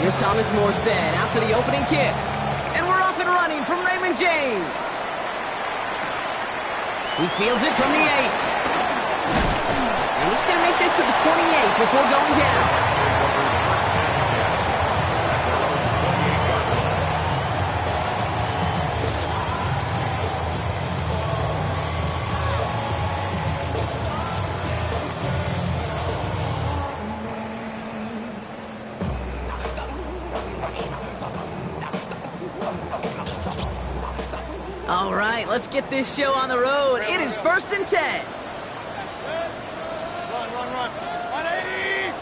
Here's Thomas Morstead out for the opening kick. And we're off and running from Raymond James. He fields it from the 8. And he's going to make this to the 28 before going down. All right, let's get this show on the road. It is 1st and 10. Run. 180!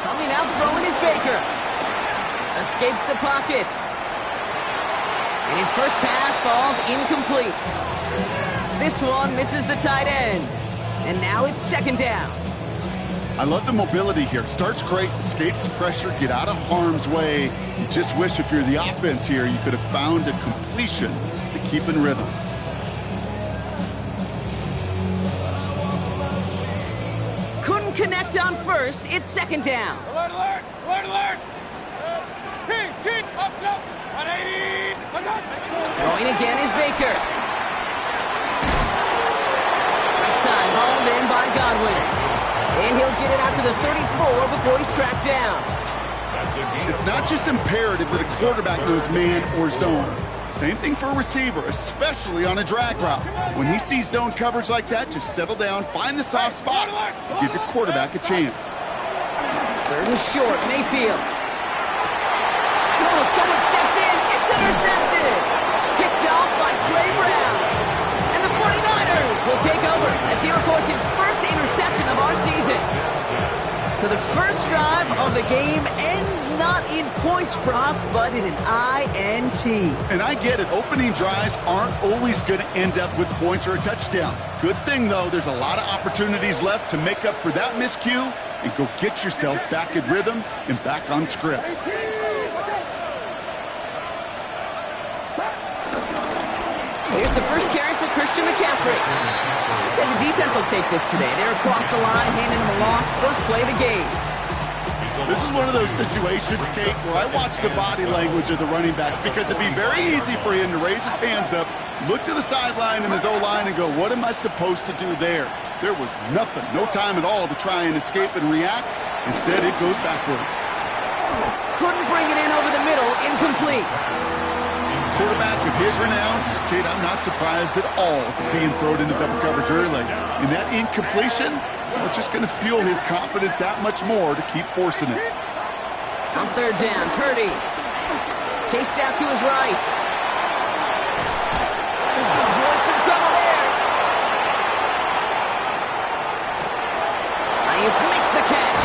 Coming out throwing is Baker. Escapes the pocket. And his first pass falls incomplete. This one misses the tight end. And now it's 2nd down. I love the mobility here. Starts great, escapes pressure, get out of harm's way. You just wish if you're the offense here, you could have found a completion to keep in rhythm. Couldn't connect on first. It's 2nd down. Alert! Keep, up, 180! Going again is Baker. Right side, hauled in by Godwin. And he'll get it out to the 34 before he's tracked down. It's not just imperative that a quarterback knows man or zone. Same thing for a receiver, especially on a drag route. When he sees zone coverage like that, just settle down, find the soft spot, give your quarterback a chance. 3rd and short, Mayfield. Oh, someone stepped in. It's intercepted. Picked off by Trey Brown. And the 49ers will take over as he records his first interception of our season. So the first drive of the game ends not in points, Brock, but in an INT. And I get it. Opening drives aren't always going to end up with points or a touchdown. Good thing, though, there's a lot of opportunities left to make up for that miscue and go get yourself back in rhythm and back on script. Here's the first carry for Christian McCaffrey. I'd say the defense will take this today. They're across the line, handing him a loss. First play of the game. This is one of those situations, Kate, where I watch the body language of the running back because it'd be very easy for him to raise his hands up, look to the sideline and his O-line and go, what am I supposed to do there? There was nothing, no time at all to try and escape and react. Instead, it goes backwards. Couldn't bring it in over the middle, incomplete. Quarterback of his renown, Kate, I'm not surprised at all to see him throw it into double coverage early. And that incompletion, well, it's just going to fuel his confidence that much more to keep forcing it. On 3rd down, Purdy. Chased out to his right. Avoid some trouble there. Ayuk makes the catch.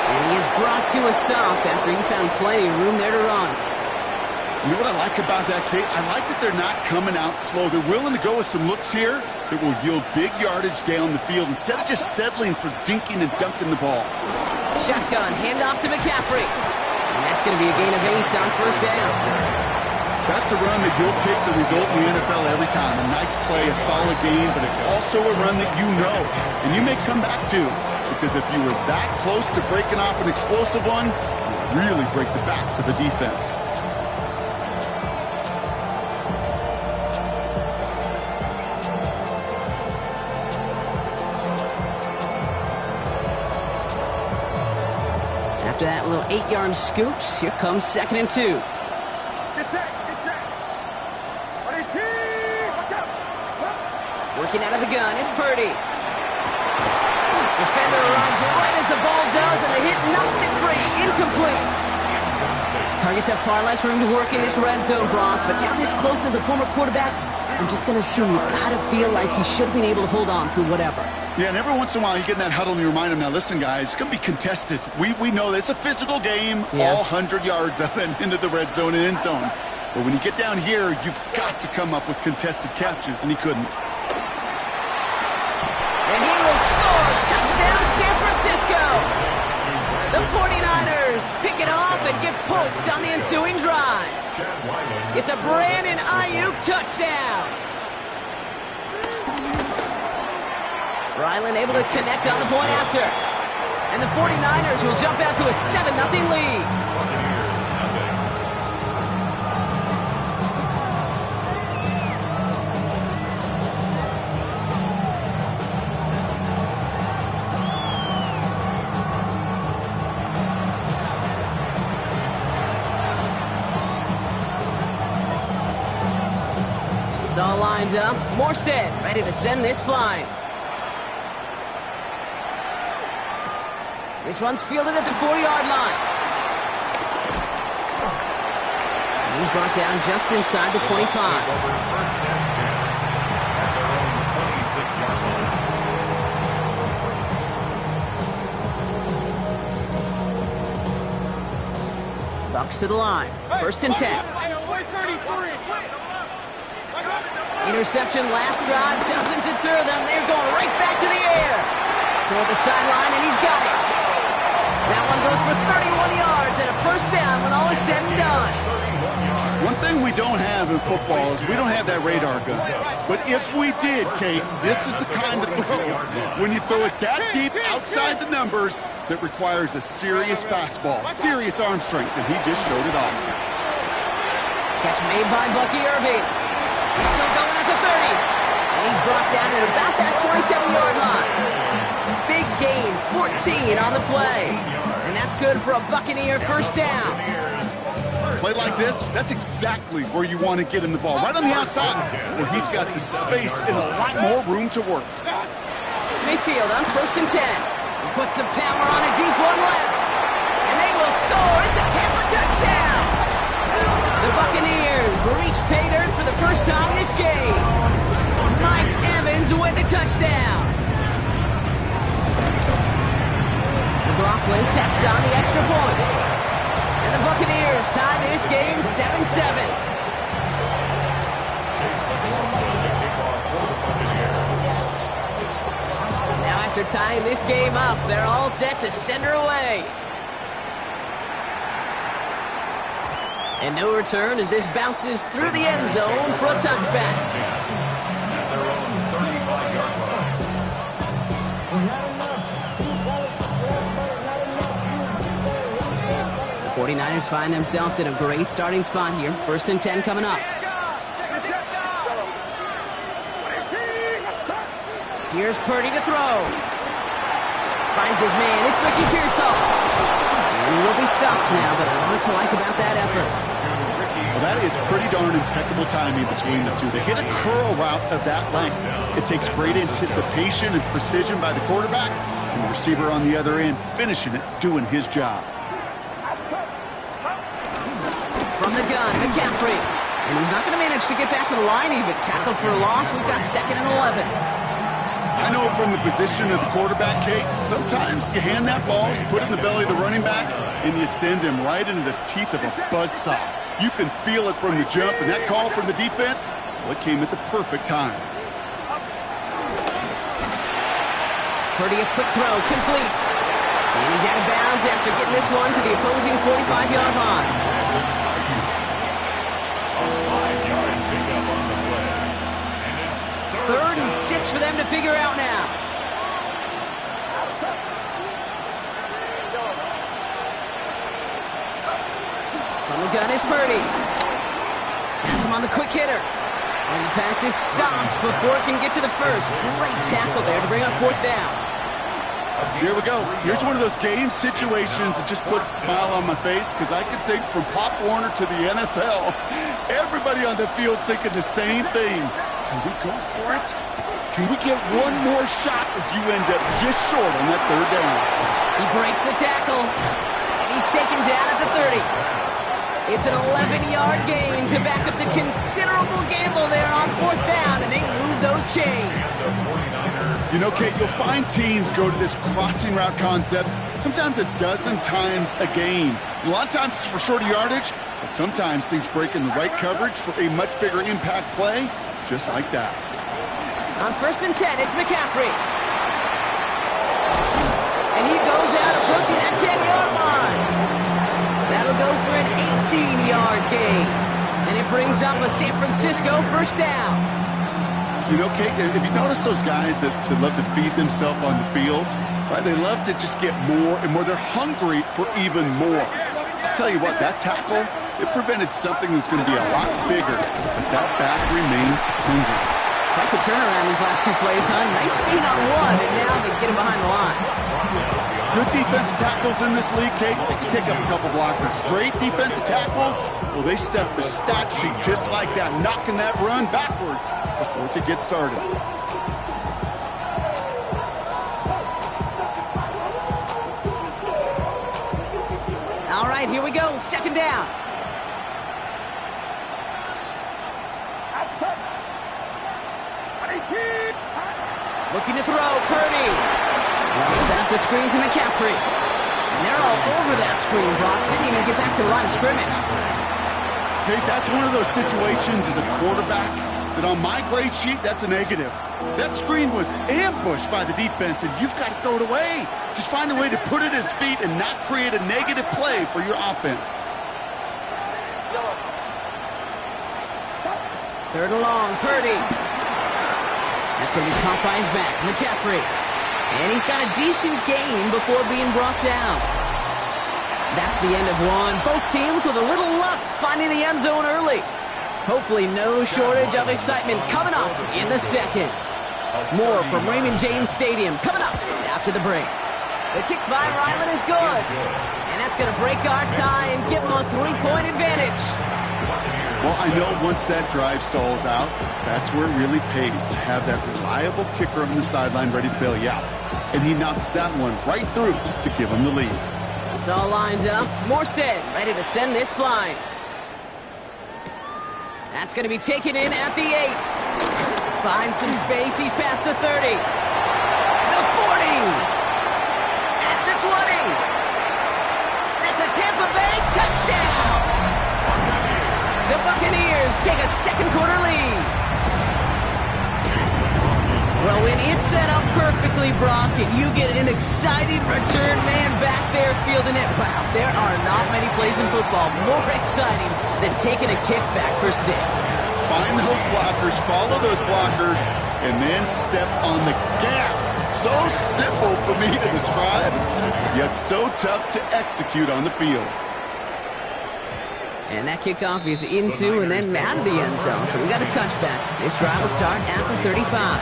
And he is brought to a stop after he found plenty of room there to run. You know what I like about that, Kate? I like that they're not coming out slow. They're willing to go with some looks here that will yield big yardage down the field instead of just settling for dinking and dunking the ball. Shotgun, handoff to McCaffrey. And that's going to be a gain of 8 on 1st down. That's a run that you'll take the result in the NFL every time. A nice play, a solid game, but it's also a run that you know and you may come back to, because if you were that close to breaking off an explosive one, you really break the backs of the defense. After that little 8-yard scoot, here comes 2nd and 2. Get set! Working out of the gun, it's Purdy. Defender arrives right as the ball does, and the hit knocks it free. Incomplete. Targets have far less room to work in this red zone, Brock, but down this close as a former quarterback, I'm just going to assume you got to feel like he should have been able to hold on through whatever. Yeah, and every once in a while you get in that huddle and you remind him, now listen, guys, it's going to be contested. We know this. It's a physical game, all 100 yards up and into the red zone and end zone. But when you get down here, you've got to come up with contested catches, and he couldn't. And he will score. Touchdown, San Francisco. The 49ers pick it off and get points on the ensuing drive. It's a Brandon Ayuk touchdown. Ryland able to connect on the point after. And the 49ers will jump out to a 7-0 lead. It's all lined up. Morstead ready to send this flying. This one's fielded at the 4-yard line. And he's brought down just inside the 25. First and 10 at their own 26-yard line. Bucks to the line. First and 10. Interception last drive doesn't deter them. They're going right back to the air. Toward the sideline, and he's got it. That one goes for 31 yards and a first down when all is said and done. One thing we don't have in football is we don't have that radar gun. But if we did, Kate, this is the kind of throw, when you throw it that deep outside the numbers, that requires a serious fastball, serious arm strength, and he just showed it off. Catch made by Bucky Irving. He's still going at the 30. And he's brought down at about that 27-yard line. Big gain, 14 on the play. And that's good for a Buccaneer first down. Play like this, that's exactly where you want to get him the ball. Right on the outside, where he's got the space and a lot more room to work. Mayfield on first and 10. He puts some power on a deep one left. And they will score. It's a Tampa touchdown. The Buccaneers reach pay dirt for the first time this game. Mike Evans with a touchdown. McLaughlin tacks on the extra point. And the Buccaneers tie this game 7-7. Now after tying this game up, they're all set to send her away. And no return as this bounces through the end zone for a touchback. At their own 35-yard line. The 49ers find themselves in a great starting spot here. First and 10 coming up. Here's Purdy to throw. Finds his man. It's Ricky Pearsall. He will be stopped now, but a lot to like about that effort. Well, that is pretty darn impeccable timing between the two. They hit a curl route of that length. It takes great anticipation and precision by the quarterback, and the receiver on the other end finishing it, doing his job. From the gun, McCaffrey. And he's not going to manage to get back to the line even. Tackled for a loss. We've got 2nd and 11. I know from the position of the quarterback, Kate, sometimes you hand that ball, you put it in the belly of the running back, and you send him right into the teeth of a buzzsaw. You can feel it from the jump, and that call from the defense, well, it came at the perfect time. Purdy, a quick throw, complete. And he's out of bounds after getting this one to the opposing 45-yard line. A 5-yard pickup on the play. And it's 3rd and 6 for them to figure out now. From the gun is Purdy. Has him on the quick hitter. And the pass is stopped before it can get to the first. Great tackle there to bring up 4th down. Here we go. Here's one of those game situations that just puts a smile on my face, because I can think from Pop Warner to the NFL, everybody on the field thinking the same thing. Can we go for it? Can we get one more shot as you end up just short on that 3rd down? He breaks the tackle, and he's taken down at the 30. It's an 11-yard gain to back up the considerable gamble there on 4th down, and they move those chains. You know, Kate, you'll find teams go to this crossing route concept sometimes a dozen times a game. A lot of times it's for shorter yardage, but sometimes things break in the right coverage for a much bigger impact play, just like that. On 1st and 10, it's McCaffrey. And he goes out approaching that 10-yard line. That'll go for an 18-yard gain. And it brings up a San Francisco first down. You know, Kate, if you notice those guys that love to feed themselves on the field, right? They love to just get more and more. They're hungry for even more. I'll tell you what, that tackle, it prevented something that's going to be a lot bigger, but that back remains hungry. Quite the turnaround these last two plays, huh? Nice speed on one, and now they get him behind the line. Good defensive tackles in this league, Kate. They can take up a couple blockers. Great defensive tackles, well, they stuff the stat sheet just like that, knocking that run backwards before it could get started. All right, here we go. Second down. Looking to throw, Purdy. Set up the screen to McCaffrey. And they're all over that screen, Brock. Didn't even get back to the line of scrimmage. Kate, that's one of those situations as a quarterback that on my grade sheet, that's a negative. That screen was ambushed by the defense, and you've got to throw it away. Just find a way to put it at his feet and not create a negative play for your offense. Third and long, Purdy. That's going to be caught by his back, McCaffrey. And he's got a decent gain before being brought down. That's the end of one. Both teams with a little luck finding the end zone early. Hopefully no shortage of excitement coming up in the second. More from Raymond James Stadium coming up after the break. The kick by Ryland is good. And that's going to break our tie and give him a 3-point advantage. Well, I know once that drive stalls out, that's where it really pays to have that reliable kicker on the sideline ready to bail you out. And he knocks that one right through to give him the lead. It's all lined up. Morstead ready to send this flying. That's going to be taken in at the 8. Finds some space. He's past the 30. The 40. At the 20. That's a Tampa Bay touchdown. The Buccaneers take a second-quarter lead. Well, when it's set up perfectly, Brock, and you get an exciting return man back there fielding it, wow, there are not many plays in football more exciting than taking a kickback for 6. Find those blockers, follow those blockers, and then step on the gas. So simple for me to describe, yet so tough to execute on the field. And that kickoff is into and then out of the end zone. So we got a touchback. This drive will start at the 35.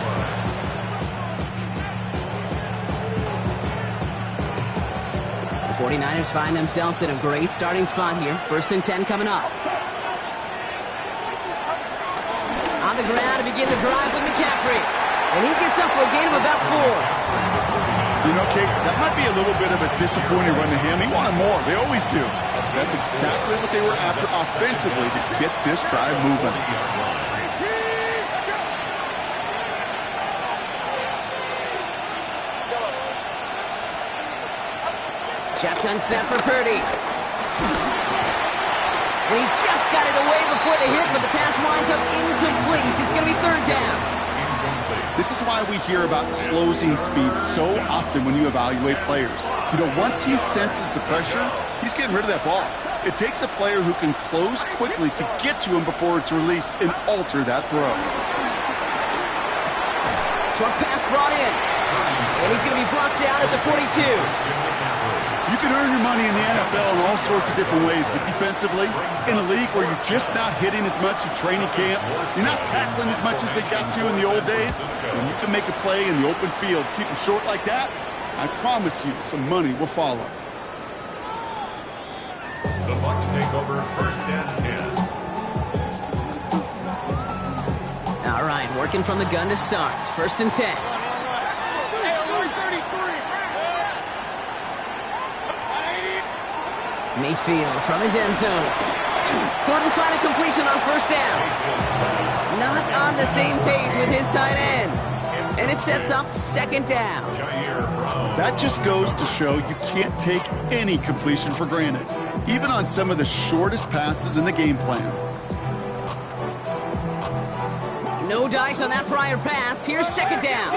The 49ers find themselves in a great starting spot here. 1st and 10 coming up. On the ground to begin the drive with McCaffrey. And he gets up for a gain of about 4. You know, Kate, that might be a little bit of a disappointing run to him. He wanted more. They always do. That's exactly what they were after offensively to get this drive moving. Shotgun snap for Purdy. And he just got it away before the hit, but the pass winds up incomplete. It's going to be 3rd down. This is why we hear about closing speed so often when you evaluate players. You know, once he senses the pressure, he's getting rid of that ball. It takes a player who can close quickly to get to him before it's released and alter that throw. Short pass brought in. And he's going to be brought down at the 42. You can earn your money in the NFL in all sorts of different ways, but defensively, in a league where you're just not hitting as much at training camp, you're not tackling as much as they got to in the old days, when you can make a play in the open field, keep them short like that, I promise you some money will follow. The Bucs take over 1st and 10. All right, working from the gun to start. 1st and 10. Mayfield from his end zone. Couldn't find a completion on 1st down. Not on the same page with his tight end. And it sets up 2nd down. That just goes to show you can't take any completion for granted, even on some of the shortest passes in the game plan. No dice on that prior pass. Here's 2nd down.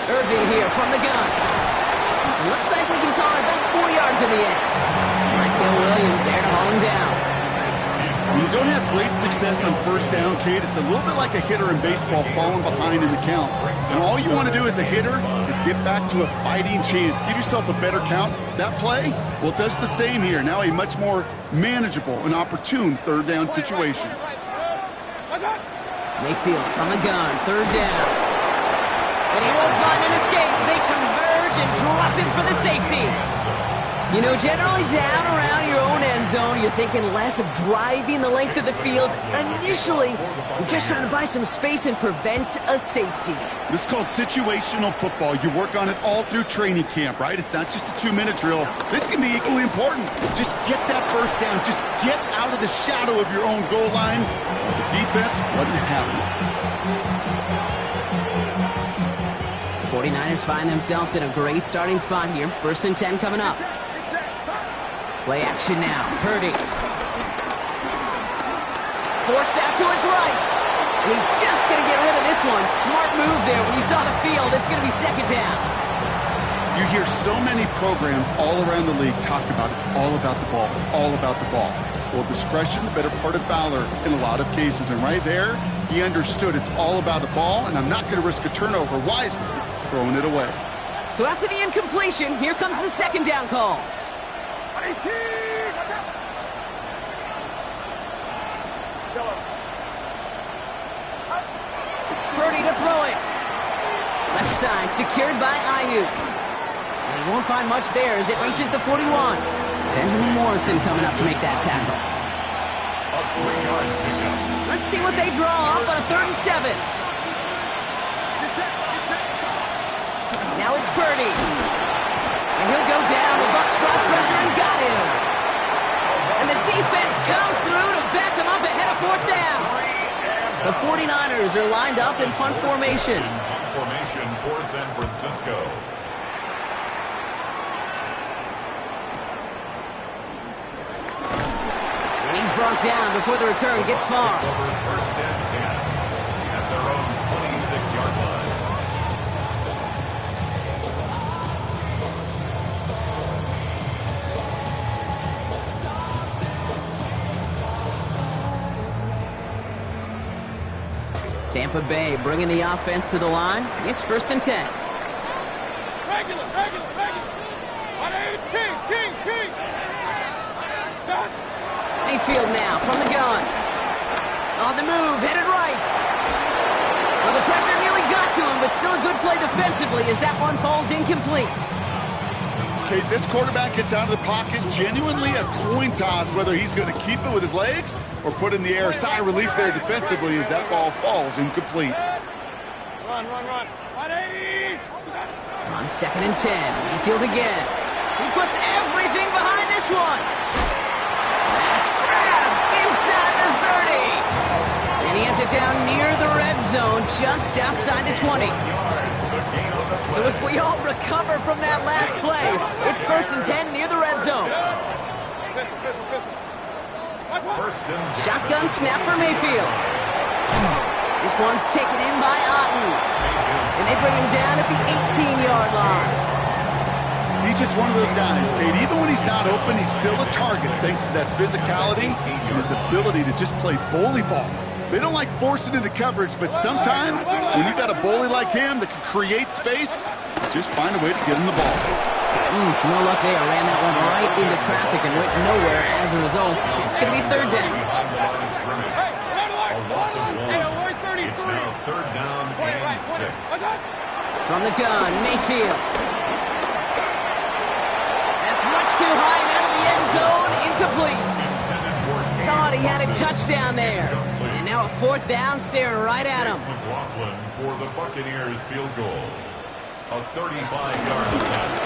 Irving here from the gun. Looks like we can call it about 4 yards in the end. Michael Williams there to haul him down. When you don't have great success on first down, Kate, it's a little bit like a hitter in baseball falling behind in the count. And all you want to do as a hitter is get back to a fighting chance. Give yourself a better count. That play, well, it does the same here. Now a much more manageable and opportune third down situation. Mayfield from the gun, third down. And he won't find an escape. They converge and drop him for the safety. You know, generally down around your own end zone, you're thinking less of driving the length of the field. Initially, you're just trying to buy some space and prevent a safety. This is called situational football. You work on it all through training camp, right? It's not just a 2-minute drill. This can be equally important. Just get that first down. Just get out of the shadow of your own goal line. The defense wasn't having it. 49ers find themselves in a great starting spot here. 1st and 10 coming up. Play action now. Purdy. Forced out to his right. And he's just going to get rid of this one. Smart move there. When you saw the field, it's going to be 2nd down. You hear so many programs all around the league talk about it's all about the ball. It's all about the ball. Well, discretion, the better part of valor in a lot of cases. And right there, he understood it's all about the ball, and I'm not going to risk a turnover wisely, throwing it away. So after the incompletion, here comes the 2nd down call. 18! Watch out! Purdy to throw it. Left side secured by Ayuk. And he won't find much there as it reaches the 41. Benjamin Morrison coming up to make that tackle. A 3-yard pickup. Let's see what they draw up on a 3rd and 7. Now it's Purdy. And he'll go down. The Bucs brought pressure and got him. And the defense comes through to back them up ahead of 4th down. The 49ers are lined up in punt formation. Formation for San Francisco. And he's brought down before the return gets far. Over 1st and 10 at their own 26-yard line. Tampa Bay bringing the offense to the line. It's 1st and 10. Regular! 180! King! Done! Mayfield now from the gun. On the move, headed right. Well, the pressure nearly got to him, but still a good play defensively as that one falls incomplete. Okay, this quarterback gets out of the pocket, genuinely a coin toss whether he's going to keep it with his legs or put in the air. Sigh of relief there defensively as that ball falls incomplete. Run! 180! On 2nd and 10, Mayfield again. He puts everything behind this one. That's grabbed inside the 30. And he has it down near the red zone, just outside the 20. So as we all recover from that last play, it's 1st and 10 near the red zone. 1st and 10. Shotgun snap for Mayfield. This one's taken in by Otten. And they bring him down at the 18-yard line. He's just one of those guys, Kate. Even when he's not open, he's still a target thanks to that physicality and his ability to just play bully ball. They don't like forcing into coverage, but sometimes when you've got a bully like him that can create space, just find a way to get him the ball. No luck there. Ran that one right into traffic and went nowhere as a result. It's going to be 3rd down. Hey, A loss of 1. Hey, It's now 3rd down and 6. From the gun, Mayfield. That's much too high and out of the end zone. Incomplete. Thought he had a touchdown there. And now a 4th down staring right at him. McLaughlin for the Buccaneers field goal. A 35-yard attempt.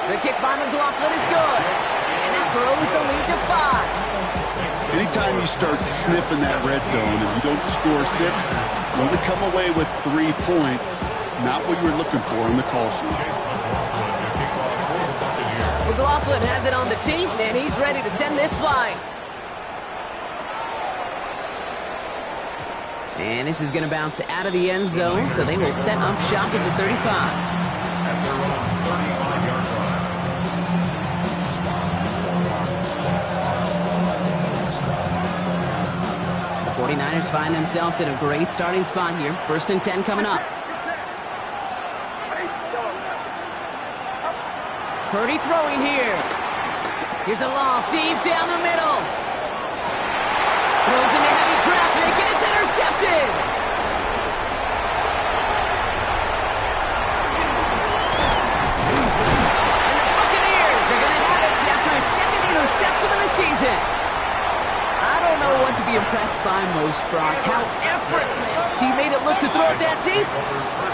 The kick by McLaughlin is good. And that grows the lead to 5. Anytime you start sniffing that red zone, if you don't score 6, you only come away with 3 points. Not what you were looking for in the call sheet. McLaughlin has it on the tee, and he's ready to send this flying. And this is going to bounce out of the end zone, so they will set up shop at the 35. At their own 35-yard line. 49ers find themselves in a great starting spot here. 1st and 10 coming up. Purdy throwing here. Here's a loft deep down the middle. Throws into heavy traffic, and it's intercepted. And the Buccaneers are going to have it after his 2nd interception of the season. I don't know what to be impressed by most, Brock. How effortless he made it look to throw it that deep,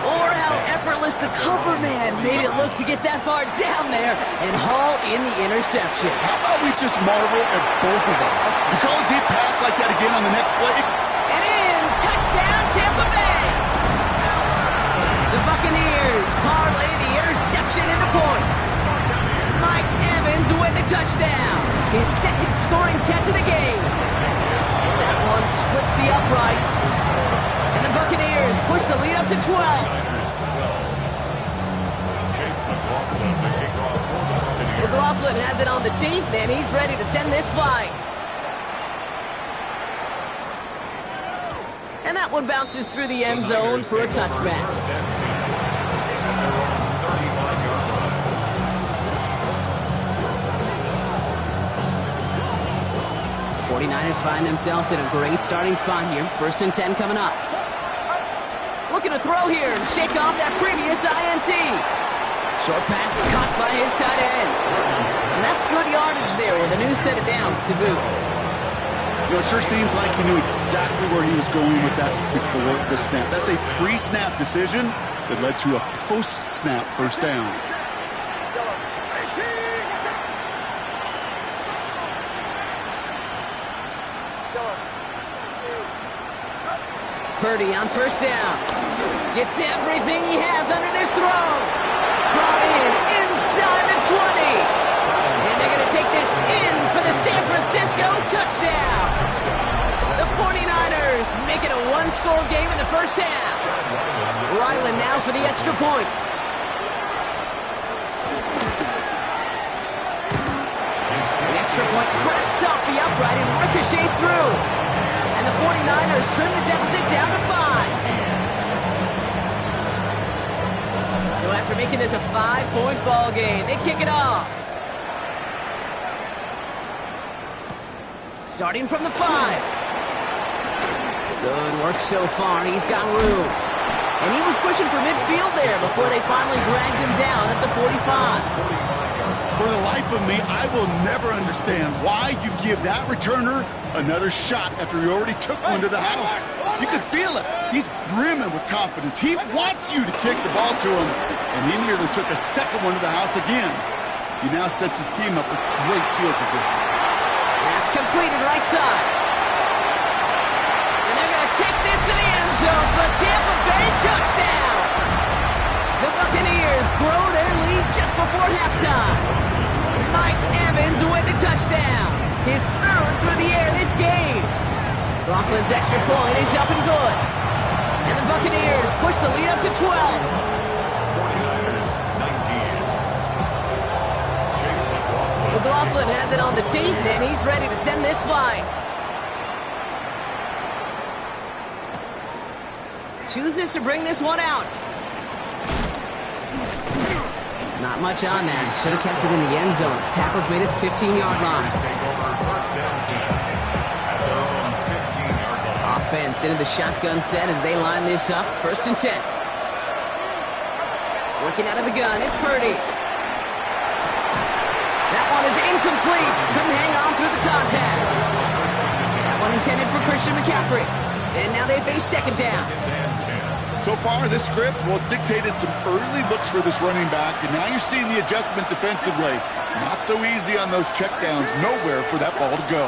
or how effortless the cover man made it look to get that far down there and haul in the interception. How about we just marvel at both of them? You call a deep pass like that again on the next play? And in, touchdown Tampa Bay! The Buccaneers parlay the interception into points. Mike Evans with the touchdown. His 2nd scoring catch of the game. That one splits the uprights. And the Buccaneers push the lead up to 12. McLaughlin has it on the team, and he's ready to send this flight. And that one bounces through the end zone for a touchback. 49ers find themselves in a great starting spot here. 1st and 10 coming up. Looking to throw here and shake off that previous INT. Short pass caught by his tight end. And that's good yardage there with a new set of downs to boot. You know, it sure seems like he knew exactly where he was going with that before the snap. That's a pre-snap decision that led to a post-snap 1st down. Purdy on 1st down. Gets everything he has under this throw. Brought in inside the 20. And they're going to take this in for the San Francisco touchdown. The 49ers make it a 1-score game in the 1st half. Ryland now for the extra points. The extra point cracks off the upright and ricochets through. And the 49ers trim the deficit down to 5. So after making this a 5-point ball game, they kick it off. Starting from the 5. Good work so far. He's got room. And he was pushing for midfield there before they finally dragged him down at the 45. For the life of me, I will never understand why you give that returner another shot after he already took one to the house. You could feel it. He's brimming with confidence. He wants you to kick the ball to him, and he nearly took a 2nd one to the house again. He now sets his team up with great field position. That's completed right side. And they're going to take this to the end zone for a Tampa Bay touchdown. The Buccaneers grow their lead just before halftime. Mike Evans with the touchdown. His 3rd through the air this game. Laughlin's extra point is up and good. And the Buccaneers push the lead up to 12. 49ers 19. McLaughlin has it on the team, and he's ready to send this flight. Chooses to bring this one out. Not much on that. Should have kept it in the end zone. Tackle's made at the 15-yard line. Offense into the shotgun set as they line this up. 1st and 10. Working out of the gun. It's Purdy. That one is incomplete. Couldn't hang on through the contact. That one intended for Christian McCaffrey. And now they face 2nd down. So far, this script, well, it's dictated some early looks for this running back, and now you're seeing the adjustment defensively. Not so easy on those checkdowns. Nowhere for that ball to go.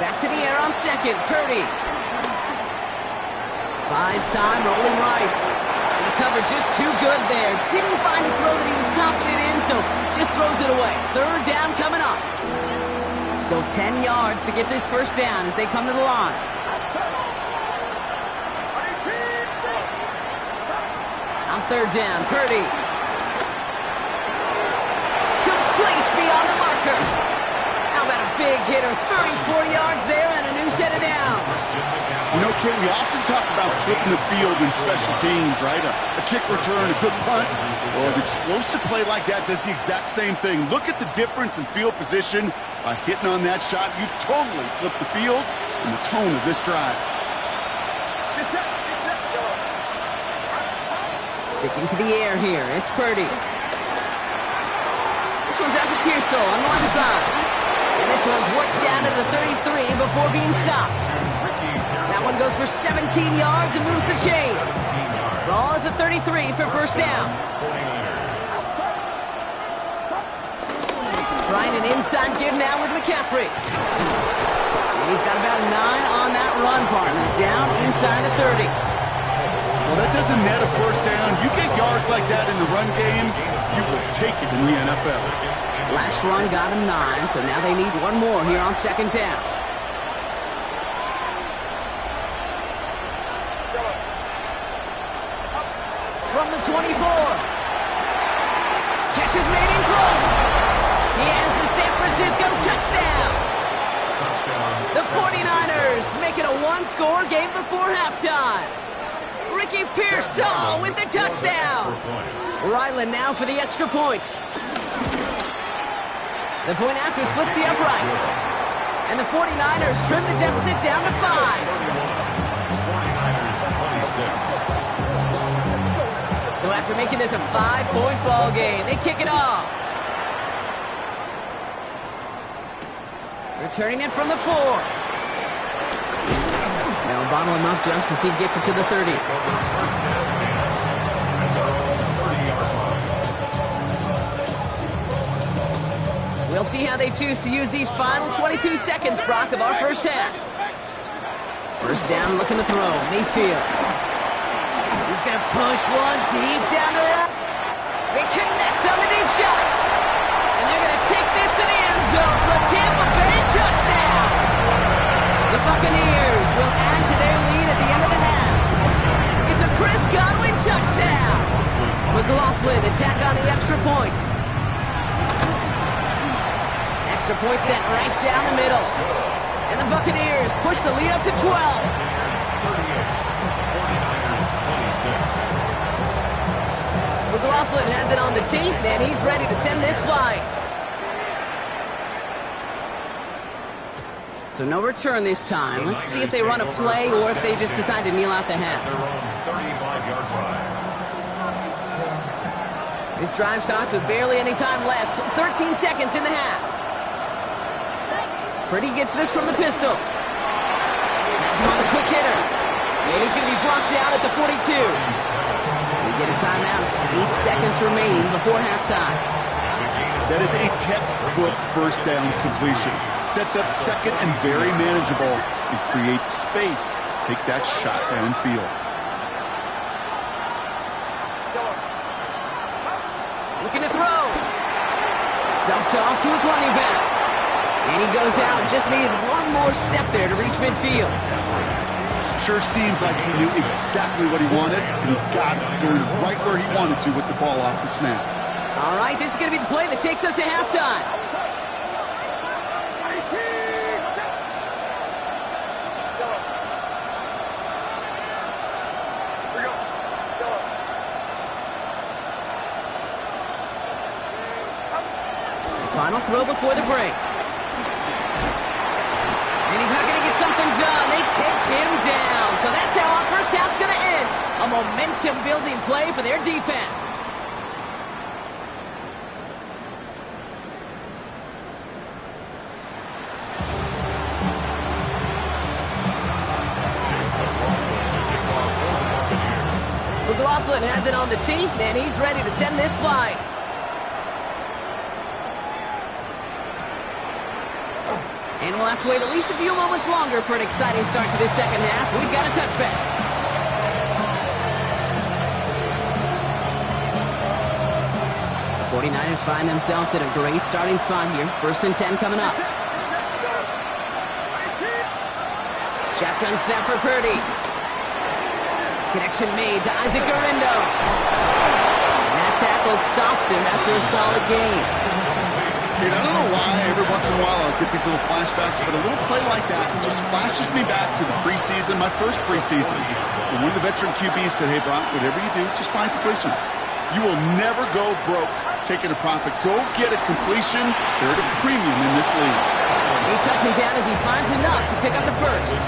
Back to the air on 2nd. Purdy. Buys time, rolling right. And the cover just too good there. Didn't find a throw that he was confident in, so just throws it away. 3rd down coming up. So 10 yards to get this 1st down as they come to the line. On 3rd down, Purdy. Complete beyond the marker. How about a big hitter. 30, 40 yards there and a new set of downs. You know, Ken, we often talk about flipping the field in special teams, right? A kick return, a good punt, or an explosive play like that does the exact same thing. Look at the difference in field position. By hitting on that shot, you've totally flipped the field and the tone of this drive. Sticking to the air here. It's Purdy. This one's out to Pearsall on the left side. And this one's worked down to the 33 before being stopped. That one goes for 17 yards and moves the chains. Ball at the 33 for first down. Trying an inside give now with McCaffrey. And he's got about 9 on that run, partner. Down inside the 30. Well, that doesn't net a first down. You get yards like that in the run game, you will take it in the NFL. Last run got him 9, so now they need one more here on second down. From the 24. Catch is made in close. He has the San Francisco touchdown. The 49ers make it a one-score game before halftime. Ricky Pearsall with the touchdown. Ryland now for the extra point. The point after splits the uprights. And the 49ers trim the deficit down to 5. 49ers 26. So after making this a 5-point ball game, they kick it off. Returning it from the 4. Now bottle him up just as he gets it to the 30. We'll see how they choose to use these final 22 seconds, Brock, of our first half. First down, looking to throw. Mayfield. He's going to push one deep down the road. They connect on the deep shot. And they're going to take this to the end zone for a Tampa Bay touchdown. The Buccaneers will add to their lead at the end of the half. It's a Chris Godwin touchdown. McLaughlin attack on the extra point. Extra point set right down the middle. And the Buccaneers push the lead up to 12. 49ers 26. McLaughlin has it on the tee, and he's ready to send this flying. So no return this time. Let's see if they run a play or if they just decide to kneel out the half. Their own 35-yard drive. This drive starts with barely any time left. 13 seconds in the half. Purdy gets this from the pistol. That's him on the quick hitter. And he's going to be blocked out at the 42. We get a timeout. 8 seconds remaining before halftime. That is a textbook first down completion. Sets up second and very manageable and creates space to take that shot downfield. Looking to throw. Dumped off to his running back. And he goes out. Just needed one more step there to reach midfield. Sure seems like he knew exactly what he wanted, and he got it going right where he wanted to with the ball off the snap. All right, this is going to be the play that takes us to halftime. Final throw before the break. And he's not going to get something done. They take him down. So that's how our first half's going to end. A momentum-building play for their defense. McLaughlin has it on the tee, and he's ready to send this flying. And we'll have to wait at least a few moments longer for an exciting start to this second half. We've got a touchback. The 49ers find themselves at a great starting spot here. 1st and 10 coming up. Shotgun snap for Purdy. Connection made to Isaac Guerendo. And that tackle stops him after a solid gain. Kate, I don't know why every once in a while I'll get these little flashbacks, but a little play like that just flashes me back to the preseason, my first preseason. When one of the veteran QBs said, hey, Brock, whatever you do, just find completions. You will never go broke taking a profit. Go get a completion. They're at a premium in this league. He touched him down as he finds enough to pick up the first.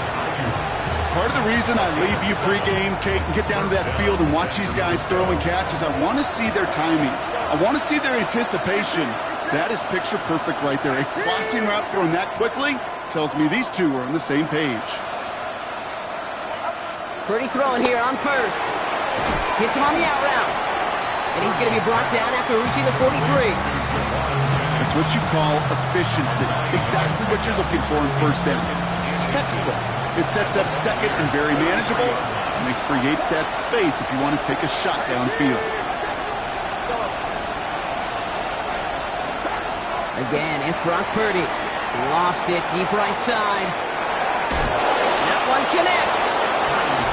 Part of the reason I leave you pregame, Kate, and get down to that field and watch these guys throw and catch is I want to see their timing. I want to see their anticipation. That is picture perfect right there. A crossing route thrown that quickly tells me these two are on the same page. Purdy throwing here on first. Hits him on the out route. And he's going to be brought down after reaching the 43. That's what you call efficiency. Exactly what you're looking for in first down. Textbook. It sets up second and very manageable, and it creates that space if you want to take a shot downfield. Again, it's Brock Purdy. Lofts it deep right side. That one connects.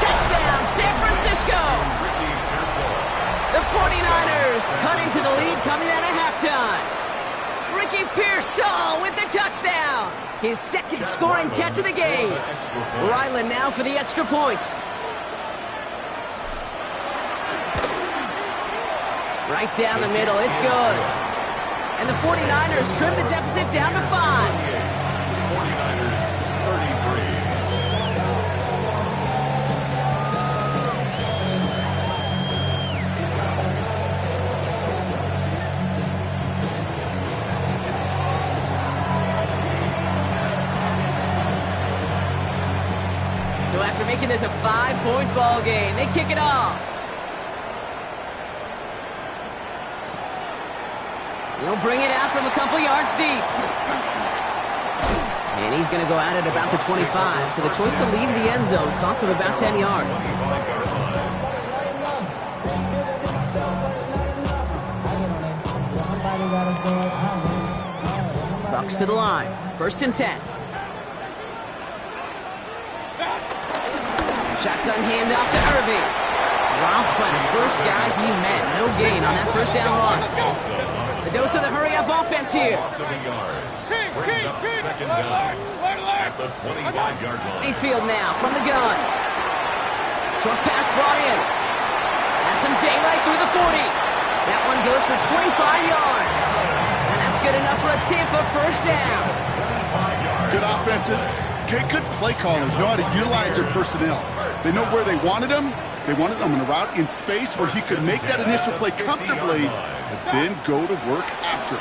Touchdown, San Francisco! The 49ers cut into the lead coming out of halftime. Ricky Pearsall with the touchdown. His second scoring catch of the game. Ryland now for the extra point. Right down the middle, it's good. And the 49ers trim the deficit down to 5. 49ers 33. So after making this a 5-point ball game, they kick it off. He'll bring it out from a couple yards deep. And he's going to go out at about the 25. So the choice to leave the end zone costs him about 10 yards. Bucks to the line. 1st and 10. Shotgun handoff to Irving. Dropped by the first guy he met. No gain on that first down run. The dose of the hurry-up offense here. Brings up second down at the 25-yard line. Mayfield now from the gun. Short pass brought in. Has some daylight through the 40. That one goes for 25 yards. And that's good enough for a Tampa first down. Good offenses. Okay, good play callers know how to utilize their personnel. They know where they wanted them. They wanted them in a route in space where he could make that initial play comfortably, but then go to work after.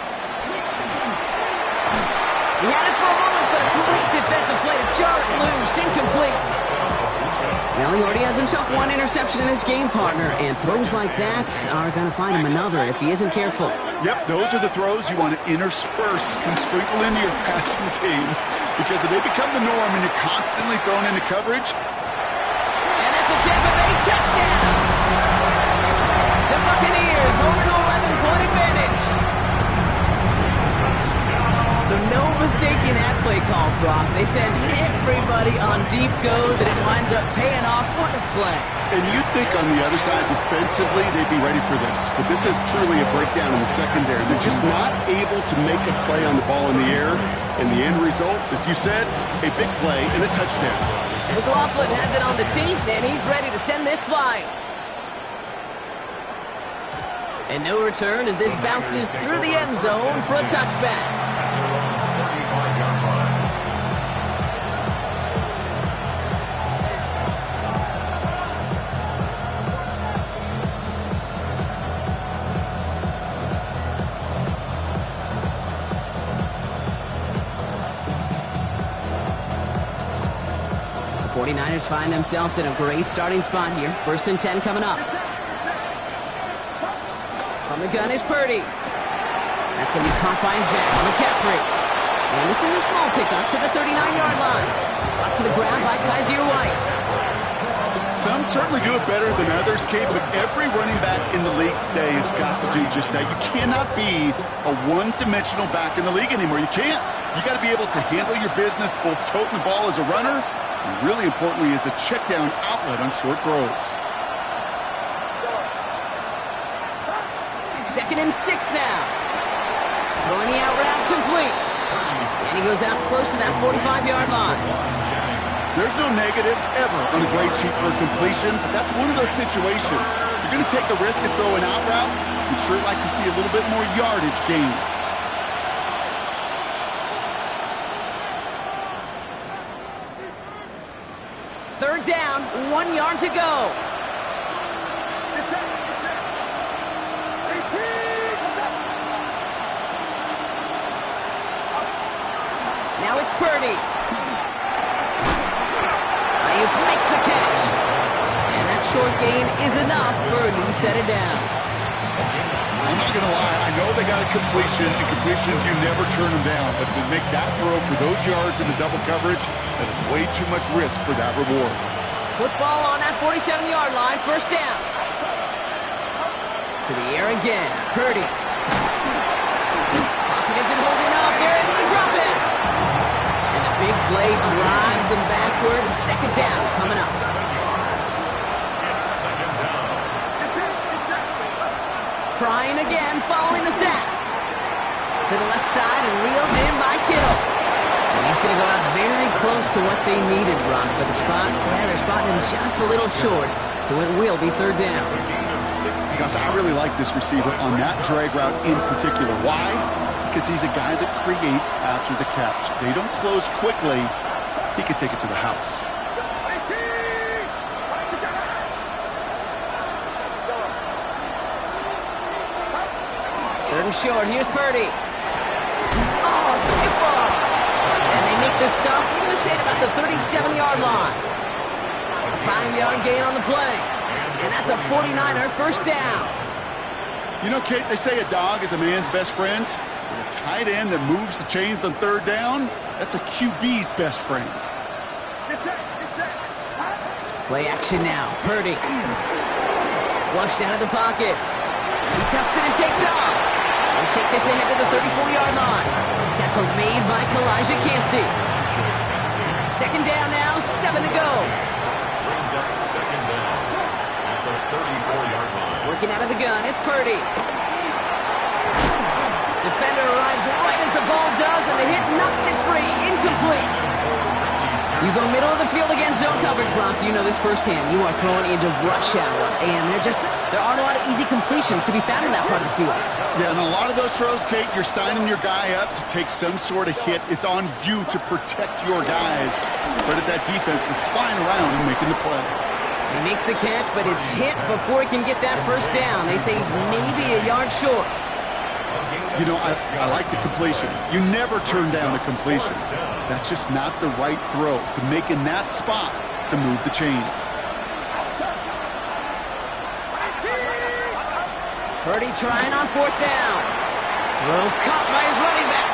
He had it for a moment, but a great defensive play to jar it loose, incomplete. Well, he already has himself one interception in this game, partner, and throws like that are going to find him another if he isn't careful. Yep, those are the throws you want to intersperse and sprinkle into your passing game, because if they become the norm and you're constantly thrown into coverage. And that's a Tampa Bay touchdown. The Buccaneers hold an 11-point advantage. So no mistaking that play call, Brock. They send everybody on deep goes, and it winds up paying off. What a play. And you think on the other side, defensively, they'd be ready for this. But this is truly a breakdown in the secondary. They're just not able to make a play on the ball in the air. And the end result, as you said, a big play and a touchdown. McLaughlin has it on the tee, and he's ready to send this flying. And no return as this bounces through the end zone for a touchback. The 49ers find themselves in a great starting spot here. 1st and 10 coming up. On the gun is Purdy. That's going to be caught by his back on McCaffrey. And this is a small pickup to the 39-yard line. Up to the ground by Kaiser White. Some certainly do it better than others, Kate, but every running back in the league today has got to do just that. You cannot be a one-dimensional back in the league anymore. You can't. You got to be able to handle your business, both toting the ball as a runner, and really importantly as a check-down outlet on short throws. 2nd and 6 now. Throwing the out route complete. And he goes out close to that 45-yard line. There's no negatives ever on a grade sheet for a completion, but that's one of those situations. If you're going to take a risk and throw an out route, you'd sure like to see a little bit more yardage gained. Third down, 1 yard to go. Now it's Purdy. Ayuk makes the catch. And that short gain is enough for a new set it down. I'm not going to lie. I know they got a completion, and completions, you never turn them down. But to make that throw for those yards in the double coverage, that is way too much risk for that reward. Football on that 47-yard line, first down. To the air again, Purdy. Pocket isn't holding up, they're able to drop it. And the big play drives them backwards, second down coming up. Trying again, following the sack. To the left side and reeled in by Kittle. And he's going to go out very close to what they needed, Brock. But the spot, they're spotting him just a little short. So it will be third down. Gosh, I really like this receiver on that drag route in particular. Why? Because he's a guy that creates after the catch. They don't close quickly. He could take it to the house. Third and short, here's Purdy. Oh, stiff ball. And they make this stop, we're going to say it about the 37-yard line. A 5-yard gain on the play. And that's a 49er first down. You know, Kate, they say a dog is a man's best friend. But a tight end that moves the chains on third down, that's a QB's best friend. Play action now, Purdy. Flushed out of the pocket. He tucks it and takes off. We'll take this ahead to the 34-yard line. Tackle made by Kalijah Cansey. Second down now, 7 to go. Brings up second down at the 34-yard line. Working out of the gun, it's Purdy. Defender arrives right as the ball does, and the hit knocks it free. Incomplete. You go middle of the field against zone coverage, Brock. You know this firsthand. You are throwing into rush hour, and there aren't a lot of easy completions to be found in that part of the field. Yeah, and a lot of those throws, Kate, you're signing your guy up to take some sort of hit. It's on you to protect your guys. But at that defense, we're flying around and making the play. He makes the catch, but is hit before he can get that first down. They say he's maybe a yard short. You know, I like the completion. You never turn down a completion. That's just not the right throw to make in that spot to move the chains. Purdy trying on fourth down. Throw caught by his running back.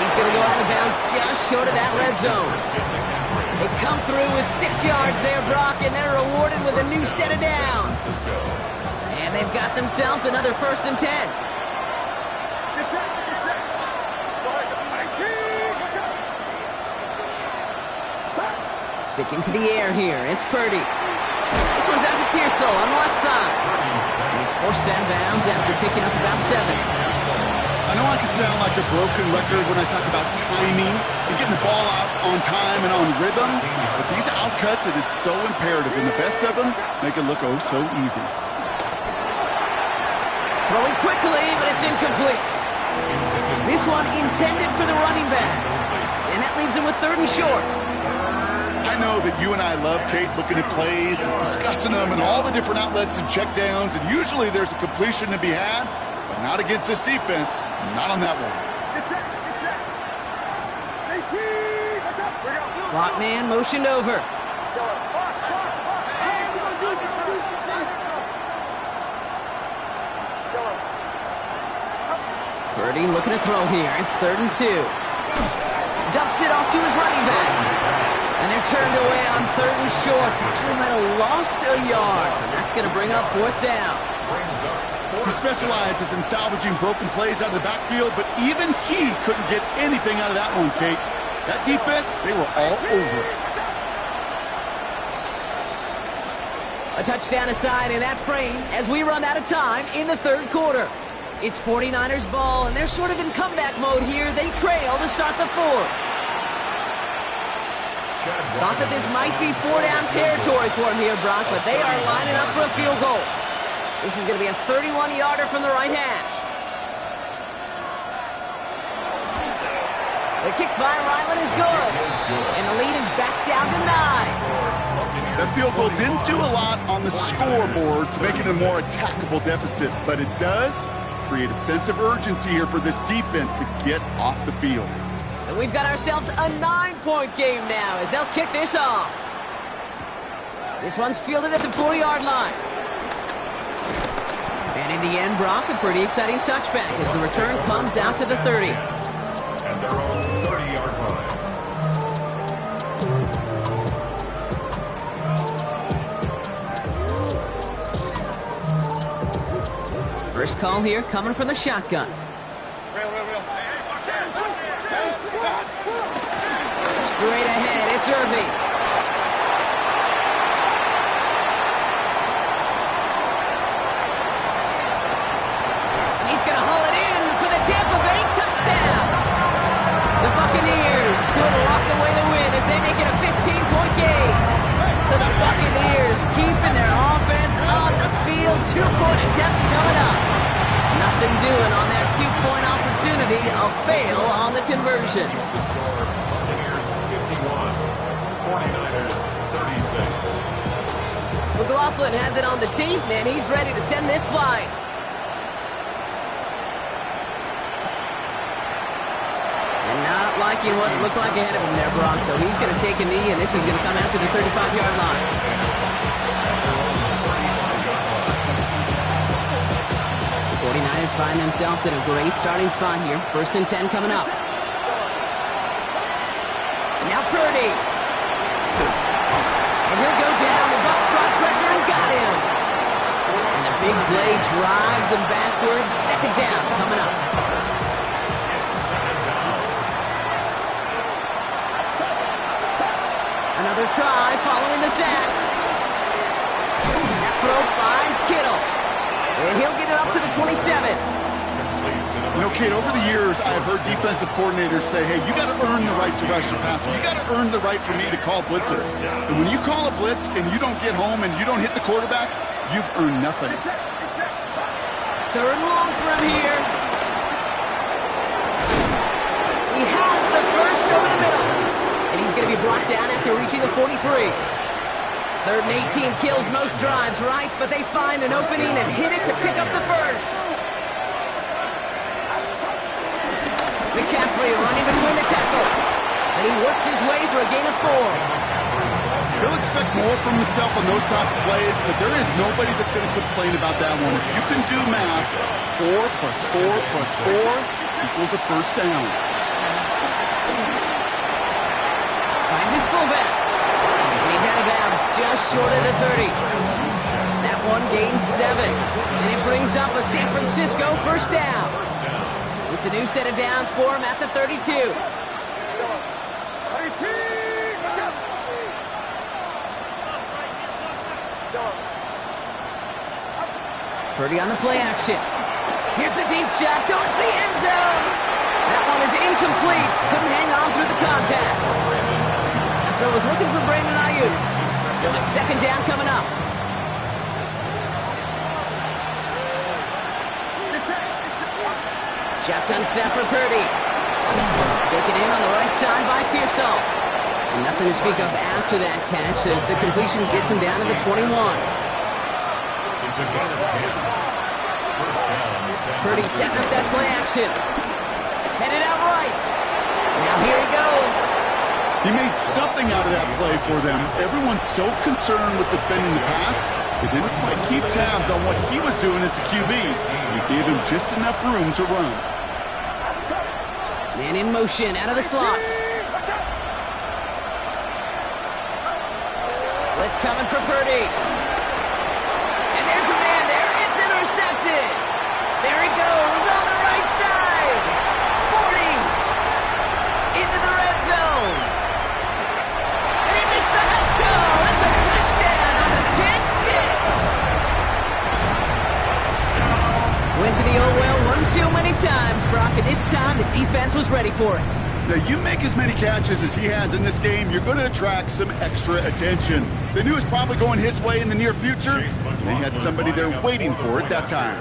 He's going to go out of bounds just short of that red zone. They come through with 6 yards there, Brock, and they're rewarded with a new set of downs. And they've got themselves another 1st and 10. Sticking to the air here, it's Purdy. This one's out to Pearsall on the left side. And he's forced out of bounds after picking up about 7. I know I can sound like a broken record when I talk about timing and getting the ball out on time and on rhythm, but these outcuts, it is so imperative, and the best of them make it look oh so easy. Throwing quickly, but it's incomplete. This one intended for the running back, and that leaves him with 3rd and short. I know that you and I love, Kate, looking at plays and discussing them and all the different outlets and checkdowns, and usually there's a completion to be had, but not against this defense, not on that one. Slot man motioned over. Purdy looking to throw here. It's 3rd and 2. Dumps it off to his running back. And they're turned away on 3rd and short. Actually might have lost a yard. And that's going to bring up 4th down. He specializes in salvaging broken plays out of the backfield, but even he couldn't get anything out of that one, Kate. That defense, they were all over it. A touchdown aside in that frame as we run out of time in the 3rd quarter. It's 49ers ball, and they're sort of in comeback mode here. They trail to start the fourth. Thought that this might be four-down territory for him here, Brock, but they are lining up for a field goal. This is going to be a 31-yarder from the right hash. The kick by Ryland is good, and the lead is back down to 9. That field goal didn't do a lot on the scoreboard to make it a more attackable deficit, but it does create a sense of urgency here for this defense to get off the field. So we've got ourselves a 9-point game now as they'll kick this off. This one's fielded at the 4-yard line. And in the end, Brock, a pretty exciting touchback as the return comes out to the 30. At their own 30-yard line. First call here coming from the shotgun. Straight ahead, it's Irving. He's going to haul it in for the Tampa Bay touchdown. The Buccaneers could lock away the win as they make it a 15-point game. So the Buccaneers keeping their offense on the field. 2-point attempts coming up. Nothing doing on that 2-point opportunity. A fail on the conversion. The score, Buccaneers 51, 49ers 36. McLaughlin has it on the team, and he's ready to send this flying. And not liking what it looked like ahead of him there, Brock. So he's going to take a knee, and this is going to come out to the 35-yard line. The 49ers find themselves in a great starting spot here. 1st and 10 coming up. Now Purdy. And he'll go down. The Bucs brought pressure and got him. And the big play drives them backwards. 2nd down coming up. Another try following the sack. That throw finds Kittle. And he'll get it up to the 27. You know, Kate, over the years, I've heard defensive coordinators say, hey, you got to earn the right to rush the passer. You got to earn the right for me to call blitzes. And when you call a blitz and you don't get home and you don't hit the quarterback, you've earned nothing. 3rd and long for him here. He has the first over the middle. And he's going to be brought down after reaching the 43. 3rd and 18 kills most drives, right? But they find an opening and hit it to pick up the first. McCaffrey running between the tackles. And he works his way for a gain of 4. He'll expect more from himself on those type of plays, but there is nobody that's going to complain about that one. If you can do math, 4 plus 4 plus 4 equals a first down. Finds his fullback. And he's out of bounds just short of the 30. That one gains 7. And it brings up a San Francisco first down. It's a new set of downs for him at the 32. Purdy on the play action. Here's a deep shot towards the end zone. That one is incomplete. Couldn't hang on through the contact. That throw was looking for Brandon Ayuk. So it's 2nd down coming up. Shotgun snap for Purdy. Taken in on the right side by Pearsall. And nothing to speak of after that catch as the completion gets him down to the 21. It's a gun of 10. First down. Purdy setting up that play action. Headed out right. Now here he goes. He made something out of that play for them. Everyone's so concerned with defending the pass, they didn't quite keep tabs on what he was doing as a QB. He gave him just enough room to run. Man in motion out of the slot. Blitz coming for Purdy. And there's a man there. It's intercepted. There he goes on the right side. 40. Into the red zone. And he makes the half go. It's a touchdown on the pick 6. Went to the old well, 1 too many times, Brock, and this time the defense was ready for it. Now, you make as many catches as he has in this game, you're going to attract some extra attention. They knew it was probably going his way in the near future. They had somebody there waiting for it that time.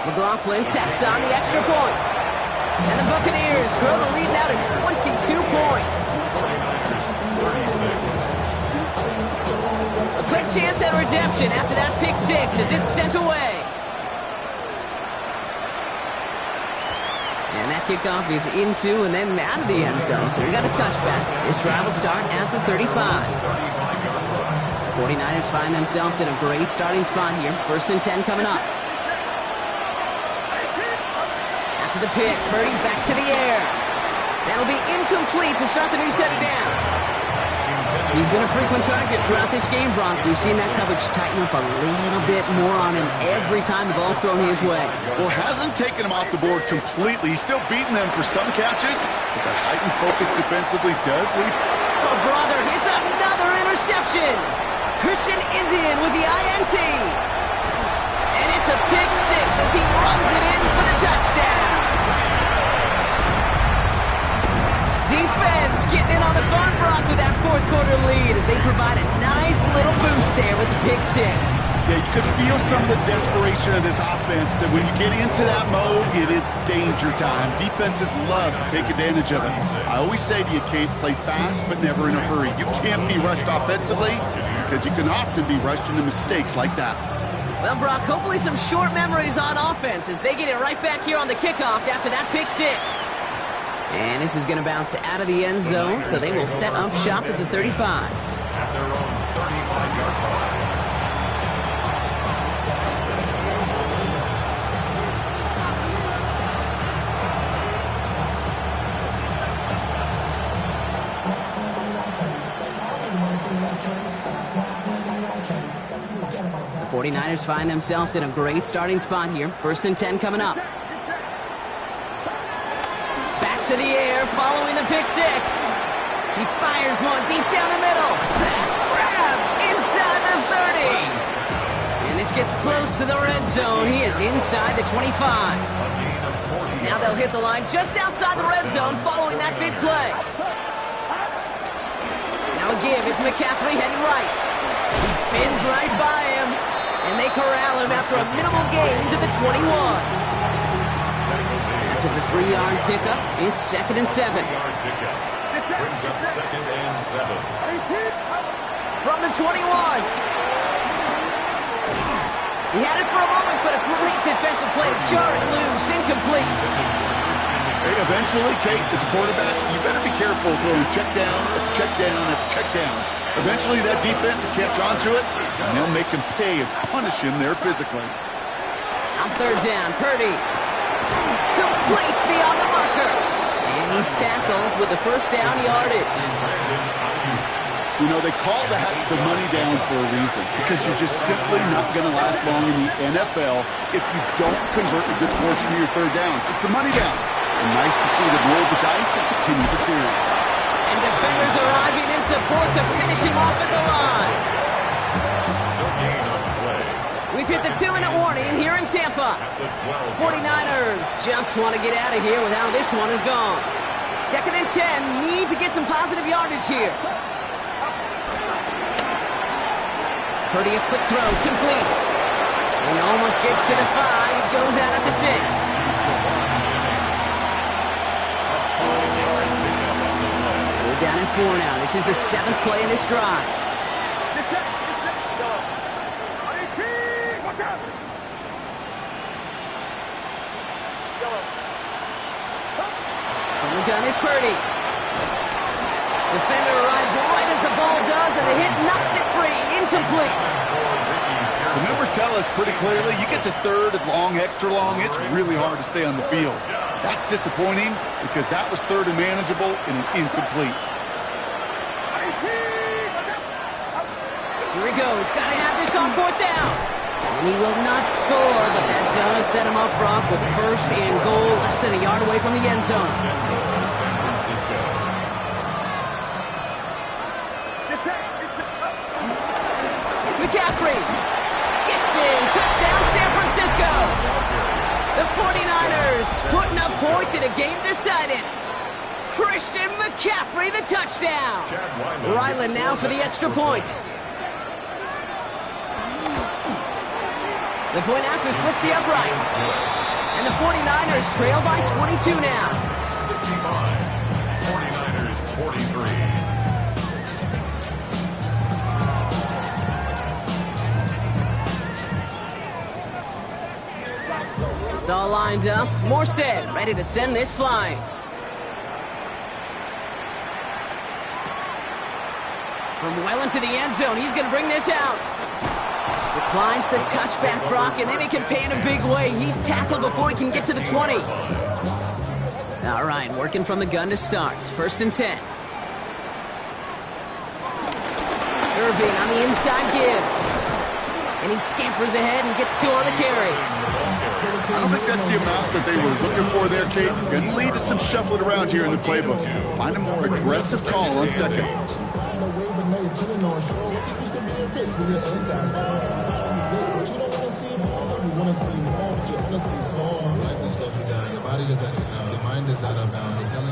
McLaughlin tacks on the extra point. And the Buccaneers grow the lead now to 22 points. A quick chance at redemption after that pick six as it's sent away. And that kickoff is into and then out of the end zone, so we got a touchback. This drive will start at the 35. The 49ers find themselves in a great starting spot here. 1st and 10 coming up. After the pick, Purdy back to the air. That'll be incomplete to start the new set of downs. He's been a frequent target throughout this game, Brock. We've seen that coverage tighten up a little bit more on him every time the ball's thrown his way. Well, hasn't taken him off the board completely. He's still beating them for some catches, but that heightened focus defensively does lead. Oh, brother, it's another interception. Christian is in with the INT. And it's a pick six as he runs it in for the touchdown. Defense getting in on the fun, Brock, with that 4th quarter lead as they provide a nice little boost there with the pick six. Yeah, you could feel some of the desperation of this offense, and when you get into that mode, it is danger time. Defenses love to take advantage of it. I always say to you, Kate, play fast but never in a hurry. You can't be rushed offensively because you can often be rushed into mistakes like that. Well, Brock, hopefully some short memories on offense as they get it right back here on the kickoff after that pick six. And this is going to bounce out of the end zone, so they will set up shop at the 35. At their own 35-yard line. The 49ers find themselves in a great starting spot here. 1st and 10 coming up. To the air, following the pick six. He fires one deep down the middle. That's grabbed inside the 30. And this gets close to the red zone. He is inside the 25. Now they'll hit the line just outside the red zone following that big play. Now a give. It's McCaffrey heading right. He spins right by him. And they corral him after a minimal gain to the 21. To the 3-yard pickup, it's 2nd and 7. Brings up 2nd and 7. From the 21. He had it for a moment, but a great defensive play to jar it loose, incomplete. Hey, eventually, Kate, as a quarterback, you better be careful throwing check down after check down after check down. Eventually, that defense will catch on to it, and they'll make him pay and punish him there physically. On 3rd down, Purdy. Complete beyond the marker. And he's tackled with the 1st down yardage. You know, they call that the money down for a reason, because you're just simply not going to last long in the NFL if you don't convert a good portion of your 3rd downs. It's the money down. And nice to see them roll the dice and continue the series. And defenders arriving in support to finish him off at the line. We've hit the 2-minute warning here in Tampa. 49ers just want to get out of here with how this one is gone. 2nd and 10, need to get some positive yardage here. Purdy, a quick throw, complete. And he almost gets to the 5, it goes out at the 6. We're down at 4 now. This is the 7th play in this drive. Gun is Purdy. Defender arrives right as the ball does, and the hit knocks it free. Incomplete. The numbers tell us pretty clearly, you get to 3rd and long, extra long, it's really hard to stay on the field. That's disappointing because that was 3rd and manageable and an incomplete. Here he goes. Got to have this on 4th down. And he will not score, but that does set him up, Brock, with 1st and goal, less than a yard away from the end zone. McCaffrey gets Jackson. Touchdown, San Francisco. The 49ers putting up points in a game decided. Christian McCaffrey, the touchdown. Ryland now for the extra point. The point after splits the uprights. And the 49ers trail by 22 now. 65. 49ers 43. It's all lined up. Morstead ready to send this flying. From well into the end zone, he's going to bring this out. Declines the touchback, Brock, and they make him pay in a big way. He's tackled before he can get to the 20. All right, working from the gun to start. 1st and 10. Irving on the inside give. And he scampers ahead and gets 2 on the carry. I don't think that's the amount that they were looking for there, Kate. Going to lead to some shuffling around here in the playbook. Find a more aggressive call on second.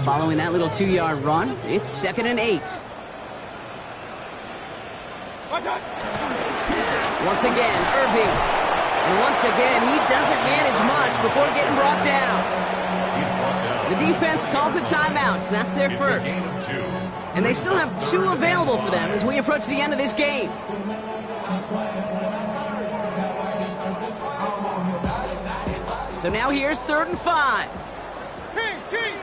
Following that little 2-yard run, it's 2nd and 8. Once again, Irving. And once again, he doesn't manage much before getting brought down. The defense calls a timeout. That's their first. And they still have 2 available for them as we approach the end of this game. So now here's 3rd and 5. King.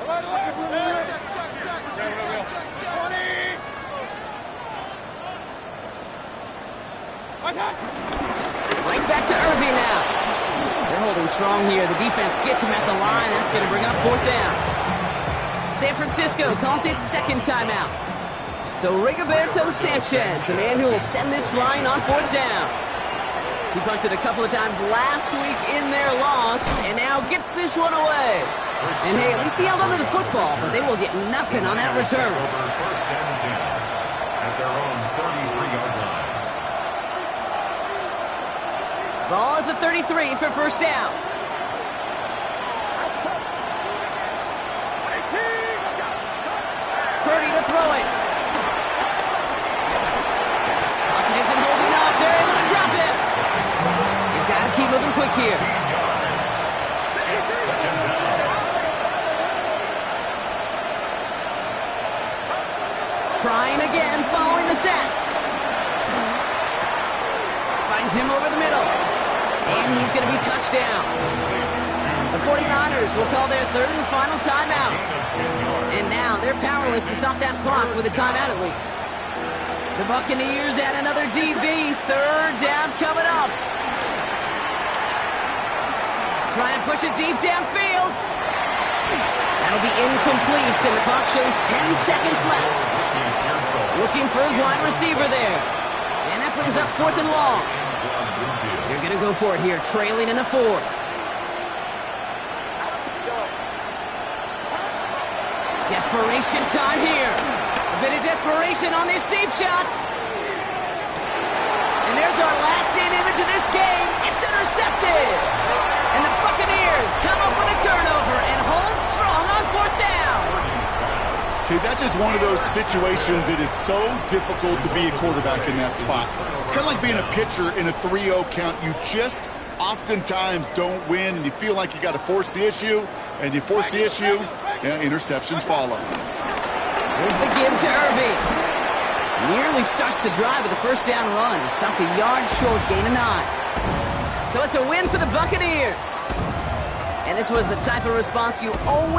Left. 20. Right back to Irving now. They're holding strong here. The defense gets him at the line. That's going to bring up 4th down. San Francisco calls it 2nd timeout. So Rigoberto Sanchez, the man who will send this flying on 4th down. He punted a couple of times last week in their loss, and now gets this one away. And hey, at least he held onto the football, but they will get nothing on that return. 1st and 10 at their own 33-yard line. Ball at the 33 for 1st down. Purdy to throw it. Pocket isn't holding up. They're able to drop it. You've got to keep moving quick here. Trying again, following the sack. Finds him over the middle. And he's going to be touchdown. The 49ers will call their 3rd and final timeout. And now they're powerless to stop that clock with a timeout at least. The Buccaneers add another DB. 3rd down coming up. Trying to push it deep downfield. That'll be incomplete, and the clock shows 10 seconds left. Looking for his wide receiver there. And that brings up 4th and long. They're going to go for it here, trailing in the 4th. Desperation time here. A bit of desperation on this deep shot. And there's our last-in image of this game. It's intercepted. And the Buccaneers come up with a turnover and hold strong on 4th down. Okay, that's just one of those situations. It is so difficult to be a quarterback in that spot. It's kind of like being a pitcher in a 3-0 count. You just oftentimes don't win, and you feel like you got to force the issue, and you force the issue, and interceptions follow. Here's the give to Irving. Nearly starts the drive with a 1st down run. He stopped a yard short, gain of 9. So it's a win for the Buccaneers. And this was the type of response you always